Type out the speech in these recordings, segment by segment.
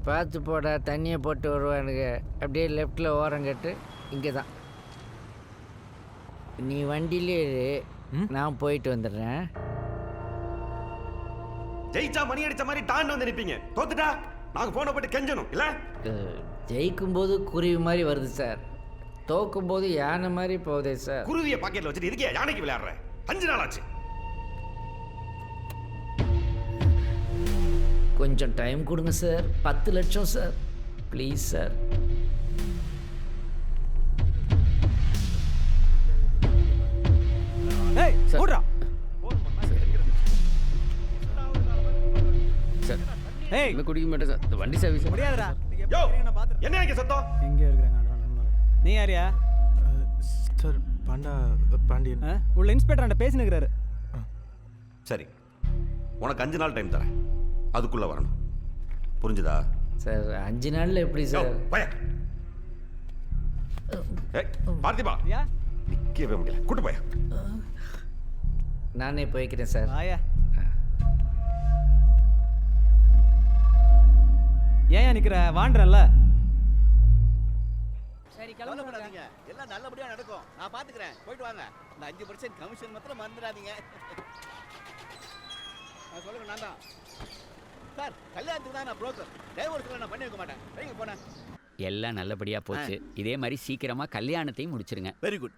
பார்த்து போடா, தண்ணியை போட்டு வருவானுங்க. அப்படியே லெஃப்டில் ஓரம் கட்டு. இங்கே தான். நீ வண்டியிலே இரு, நான் போயிட்டு வந்துடுறேன். ஜெயிச்சா மணி அடிச்ச மாதிரி டான்னு வந்து நிற்பீங்க. தோத்துட்டா நாங்கள் போன போட்டு கெஞ்சணும் இல்லை? ஜெயிக்கும்போது குருவி மாதிரி வருது சார், தோக்கும்போது யானை மாதிரி போகுதே சார். குருவியை பாக்கெட்டில் வச்சுட்டு இருக்கே யானைக்கு விளையாடுற. 5 நாள் ஆச்சு. கொஞ்சம் டைம் கொடுங்க சார். 10 லட்சம் சார், ப்ளீஸ் சார். ஓடுறா சார். ஏய் இன்னும் குடிக்க மாட்டேன் சார். இந்த வண்டி சர்வீஸ் முடியாதுடா. யோ என்ன இங்கே சத்தம்? எங்கே இருக்கிறாங்க? நீ யாரியா? சார் பாண்டியன். உள்ள இன்ஸ்பெக்டர் பேசினுக்கிறாரு. சரி, உனக்கு 5 நாள் டைம் தரேன், அதுக்குள்ள வரணும். புரிஞ்சுதா? சார் 5 நாளில் எப்படி சார்? பார்த்திபா நிற்கவே முடியல, கூட்டு போய. நானே போய்க்கிறேன் சார். ஆயா ஏன் நிக்கிற? வாண்டறல்ல. சரி கவலைப்படாதீங்க, எல்லாம் நல்லபடியா நடக்கும். நான் பாத்துக்கிறேன், போயிட்டு வாங்க. இந்த 5% கமிஷன் மாத்திரம் மறந்துடாதீங்க. நான் சொல்லுங்க, நான் தான் சார். கல்யாணத்துக்கு தான் நான் புரோக்கர், டைவர்ஸ்ல நான் பண்ணி வைக்க மாட்டேன். வைங்க போனேன். எல்லாம் நல்லபடியா போச்சு. இதே மாதிரி சீக்கிரமா கல்யாணத்தையும் முடிச்சிருங்க. Very good.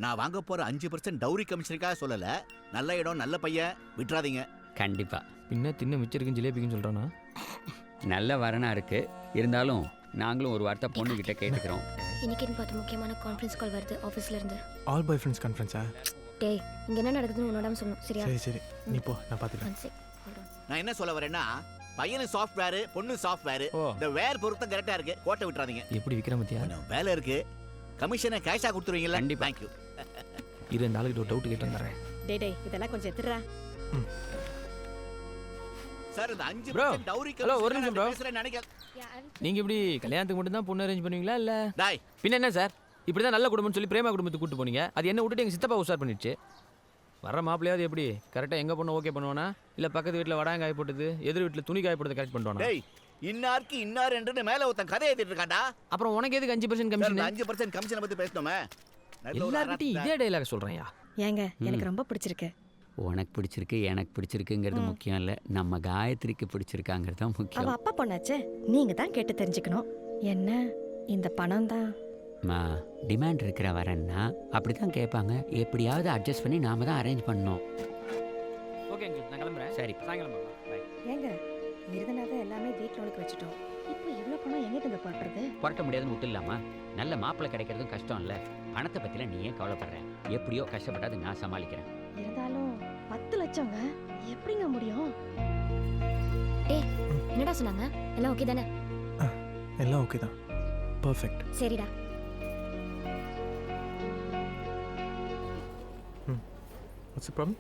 நான் வாங்க போற 5% டவுரி கமிஷனுக்காக சொல்லல. நல்ல இடம், நல்ல பையன், விட்டுறாதீங்க. கண்டிப்பா. பின்ன தின்ன மிச்சிருக்குன்னு ஜிலேபிக்குன்னு சொல்றானா? நல்ல வரனா இருக்கு. இருந்தாலும் நாங்களும் ஒரு வார்த்தை பொண்ணுகிட்ட கேட்டுக்கிறோம். இன்னைக்குன்னு பார்த்து முக்கியமான கான்ஃபரன்ஸ் கால் வருது ஆஃபீஸ்ல இருந்து. ஆல் பாய் ஃப்ரெண்ட்ஸ் கான்ஃபரன்ஸா? டேய், இங்க என்ன நடக்குதுன்னு உன்னோட சொல்லணும், சரியா? சரி நீ போ, நான் பாத்துக்கிறேன். நான் என்ன சொல்ல வரேன்னா, பையனு சாஃப்ட்வேர், பொண்ணு சாஃப்ட்வேர். இந்த வேர் பொருத்தம் கரெக்டா இருக்கு, கோட்டை விட்டுறாதீங்க. எப்படி விக்ரமத்தியா? வேலை இருக்கு, கமிஷனை கேஷா கொடுத்துருவீங்களா? கண்டிப்பா. Thank you. இரு, இந்த ஆளுகிட்ட ஒரு டவுட் கேட்டு வந்துடுறேன். டேய் இதெல்லாம் கொஞ்சம் எத்துறா. சார், இந்த 5% Bro, டவுரி hello, ஒரு நிமிஷம் bro. பேசுறேன்னு நினைக்க. நீங்க இப்படி கல்யாணத்துக்கு மட்டும் தான் பொண்ணு அரேஞ்ச் பண்ணுவீங்களா இல்ல? டாய், பின்ன என்ன சார், இப்படி தான் நல்ல குடும்பம்னு சொல்லி பிரேமா குடும்பத்துக்கு கூட்டு போனீங்க. அது என்ன விட்டுட்டு எங்க சித்தப்பா உஷார் பண்ணிடுச்சு. வர மாப்பிள்ளையாவது எப்படி கரெக்டாக எங்க பொண்ணு ஓகே பண்ணுவானா, இல்லை பக்கத்து வீட்டில் வடாயம் காய போட்டது, எதிர் வீட்டில் துணி காய போட்டது கரெக்ட் பண்ணுவானா? டேய், இன்னாருக்கு இன்னார் என்று மேல ஒருத்தன் கதை எழுதிட்டு இருக்கான்டா. அப்புறம் உனக்கு எதுக்கு 5% கமிஷன்? 5% கமிஷனை பத்தி பேசணுமே. எல்லார்கிட்டையும் இதே டைலாக் சொல்றேன்யா. ஏங்க எனக்கு ரொம்ப பிடிச்சிருக்கு. உனக்கு பிடிச்சிருக்கு, எனக்கு பிடிச்சிருக்குங்கிறது முக்கியம் இல்லை, நம்ம காயத்ரிக்கு பிடிச்சிருக்காங்கிறது தான் அவ முக்கியம். அப்பா பொண்ணாச்சே, நீங்க தான் கேட்டு தெரிஞ்சுக்கணும். என்ன இந்த பணம் தான் டிமாண்ட் இருக்கிற வரேன்னா அப்படி தான் கேட்பாங்க. எப்படியாவது அட்ஜஸ்ட் பண்ணி நாம தான் அரேஞ்ச் பண்ணோம். ஓகே அங்கிள், நான் கிளம்புறேன். சரி, சாயங்காலம் பை. ஏங்க இருந்தனால எல்லாமே வீட்ல உனக்கு வச்சுட்டோம். இப்போ இவ்வளவு பணம் எங்கிட்ட போடுறது? புரட்ட முடியாதுன்னு விட்டுலாமா? நல்ல மாப்பிள்ளை கிடைக்கிறதும் கஷ்டம் இல்லை. பணத்தை பற்றிலாம் நீ ஏன் கவலைப்படுற? எப்படியோ கஷ்டப்படாது, நான் சமாளிக்கிறேன். இருந்தாலும் 10 லட்சங்க எப்படிங்க முடியும்? ஏய் என்னடா சொன்னாங்க? எல்லாம் ஓகே தானே? எல்லாம் ஓகே தான், பர்ஃபெக்ட். சரிடா. What's the problem?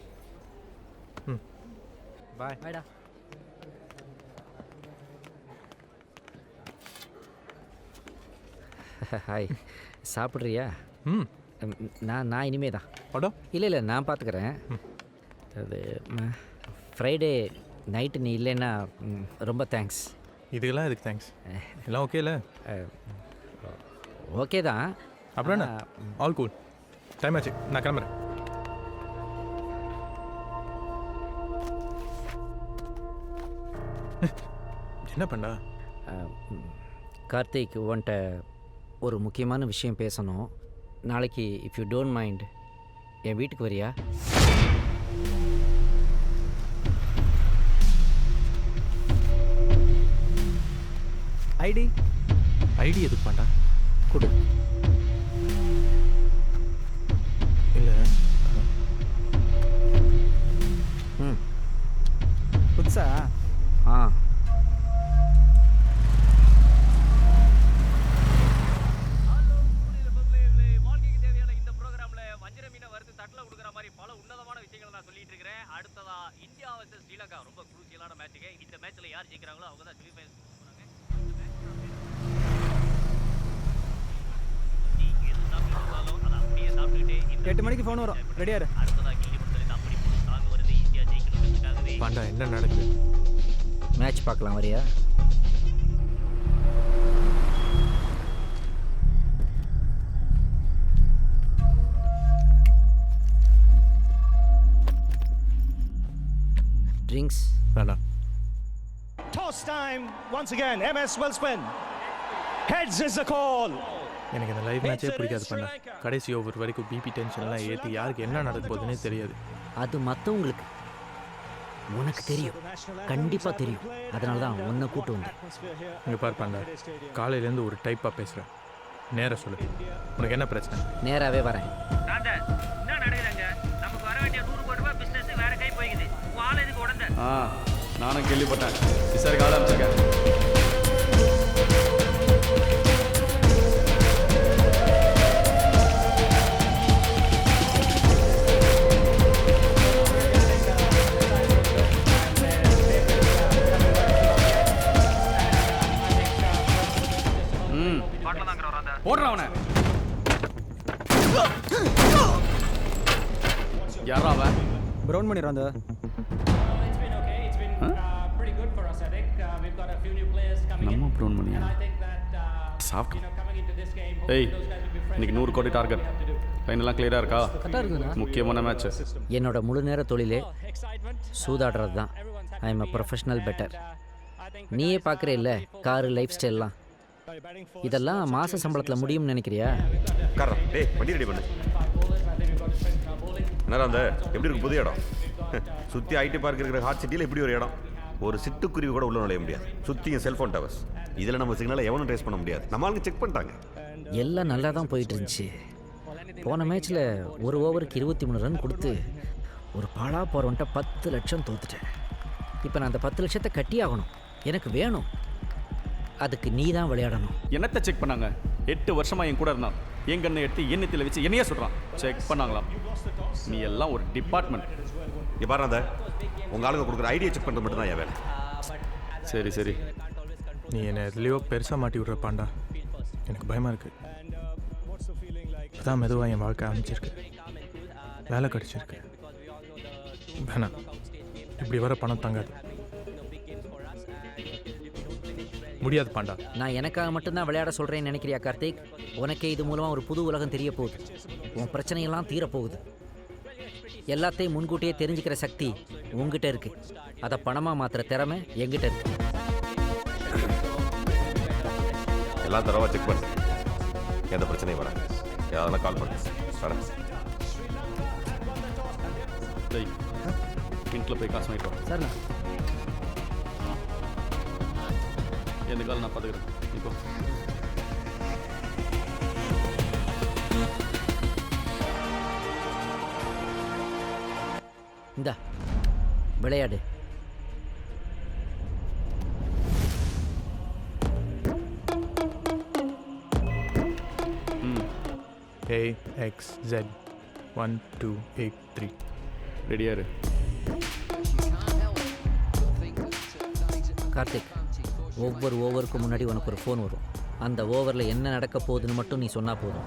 பை. வாடா. ஹாய், சாப்பிட்றியா? நான் இனிமே தான். அடோ இல்லை நான் பார்த்துக்கிறேன். அது ஃப்ரைடே நைட்டு நீ இல்லைன்னா ரொம்ப தேங்க்ஸ். இதுக்கெல்லாம் எதுக்கு தேங்க்ஸ்? எல்லாம் ஓகே இல்லை? ஓகே தான். அப்புறம் என்ன? All cool. டைம் ஆச்சு, நான் கிளம்புறேன். என்ன பண்ணா? கார்த்திக், உன்கிட்ட ஒரு முக்கியமான விஷயம் பேசணும். நாளைக்கு இஃப் யூ டோன்ட் மைண்ட் என் வீட்டுக்கு வரியா? ஐடி எதுக்கு பண்ணா? கொடு. இல்லை. புதுசா? ஆ, வாழ்க்கைக்கு தேவையான இந்த ப்ரோக்ராம்ல வஞ்சர மீனை வறுத்து தட்டில் கொடுக்குற மாதிரி பல உன்னதமான விஷயங்களை நான் சொல்லிட்டு இருக்கிறேன். அடுத்ததா இந்தியா வர்சஸ் ஸ்ரீலங்கா, ரொம்ப குரூசியலான மேட்சுங்க. இந்த மேட்ச்ல யார் ஜெயிக்கிறாங்களோ அவங்க தான் செமிஃபைனல்ஸ் போறாங்க. நீ எது சாப்பிட்டாலும் அதை அப்படியே சாப்பிட்டுட்டே 8 மணிக்கு ஃபோன் வரும், ரெடியா இரு. அடுத்ததா கிள்ளி முடிச்சது அப்படி போட்டு சாங் வருது. இந்தியா ஜெயிக்கணுங்கிறதுக்காகவே பாண்டா, என்ன நடக்குது? மேட்ச் பார்க்கலாம் வரியா? ட்ரிங்க்ஸ் வேண்டாம். Toss time once again. MS will spin. Heads is the call. எனக்கு இந்த லைவ் மேட்சே பிடிக்காது பண்ண. கடைசி ஓவர் வரைக்கும் பிபி டென்ஷன்லாம் ஏற்றி யாருக்கு என்ன நடக்க போகுதுன்னே தெரியாது. அது மற்றவங்களுக்கு, உனக்கு தெரியும், கண்டிப்பாக தெரியும். அதனால தான் உன்னை கூட்டு வந்தேன். இங்கே பார் பண்ண, காலையிலேருந்து ஒரு டைப்பாக பேசுகிறேன். நேராக சொல்லு, உனக்கு என்ன பிரச்சனை? நேராகவே வரேன். என்ன நடக்குதுங்க? நமக்கு வர வேண்டிய 100 கோடி ரூபாய் பிசினஸ் வேற கை போயிடுது. வாழ இதுக்கு உடந்த. நானும் கேள்விப்பட்டேன். விசாரிக்க ஆரம்பிச்சிருக்கேன். போடுறவன யாரா அவன்? ப்ரௌன் பண்ணிடுறான் அந்த நம்ம ப்ரௌன் பண்ணியா? சாப்பிட்டோம். ஏய், இன்னைக்கு 100 கோடி டார்கெட். லைனெல்லாம் கிளியராக இருக்கா? கரெக்டாக இருக்குண்ணா. முக்கியமான மேட்ச். என்னோட முழு நேர தொழிலே சூதாடுறது தான். I am a professional better. நீயே பார்க்குற இல்லை, காரு, லைஃப் ஸ்டைல்லாம். இதெல்லாம் மாத சம்பளத்தில் முடியும்னு நினைக்கிறியா? காரணம் டேய் வண்டி ரெடி பண்ணு. என்னடா அந்த எப்படி இருக்கு புது இடம்? சுற்றி ஐடி பார்க் இருக்கிற ஹாட் சிட்டியில் இப்படி ஒரு இடம். ஒரு சிட்டுக்குருவி கூட உள்ள நுழைய முடியாது. சுற்றியும் செல்ஃபோன் டவர்ஸ். இதில் நம்ம சிக்னலை எவனும் ட்ரேஸ் பண்ண முடியாது. நம்ம ஆளுங்க செக் பண்ணிட்டாங்க. எல்லாம் நல்லா தான் போயிட்டு இருந்துச்சு. போன மேட்ச்சில் ஒரு ஓவருக்கு 23 ரன் கொடுத்து ஒரு பாழா போகிறவன்ட்ட 10 லட்சம் தோத்துட்டேன். இப்போ நான் அந்த 10 லட்சத்தை கட்டி ஆகணும். எனக்கு வேணும். அதுக்கு நீ தான் விளையாடணும். என்னத்தை செக் பண்ணாங்க? 8 வருஷமா என் கூட இருந்தான். என் கண்ணை எடுத்து எண்ணத்தில் வச்சு என்னையே சொல்கிறான். செக் பண்ணாங்களாம். நீ எல்லாம் ஒரு டிபார்ட்மெண்ட். இங்கே பாரு, அந்த உங்கள் ஆளுங்க கொடுக்குற ஐடியா செக் பண்ணுறது மட்டும் தான் என் வேலை. சரி சரி, நீ என்னை எதுலேயோ பெருசாக மாட்டி விட்ற பாண்டா. எனக்கு பயமாக இருக்குது. இப்போதான் மெதுவாக என் வாழ்க்கை ஆரம்பிச்சிருக்கு. வேலை கிடச்சிருக்கு. வேணாம், இப்படி வர பணம் தங்காது. முடியாது பாண்டா. நான் எனக்காக மட்டும்தான் விளையாட சொல்கிறேன்னு நினைக்கிறியா கார்த்திக்? உனக்கே இது மூலமாக ஒரு புது உலகம் தெரிய போகுது. உன் பிரச்சனையெல்லாம் தீரப்போகுது. எல்லாத்தையும் முன்கூட்டியே தெரிஞ்சுக்கிற சக்தி உங்ககிட்ட இருக்கு. அதை பணமாக மாற்றுற திறமை எங்கிட்ட இருக்கு. எல்லாம் தரவா செக் பண்ணு. எந்த பிரச்சனையும் வர யாரெல்லாம் கால் பண்ணு. வரேன். மின்ட்டில் போய் காசு வாங்கிட்டோம். சரிண்ணா. எந்த காலம் நான் பார்த்துக்கிறேன். இப்போ இந்தா விளையாடு. AXZ 1283 ரெடியா இரு. கார்த்திக், ஒவ்வொரு ஓவருக்கு முன்னாடி உனக்கு ஒரு ஃபோன் வரும். அந்த ஓவரில் என்ன நடக்க போகுதுன்னு மட்டும் நீ சொன்னால் போதும்.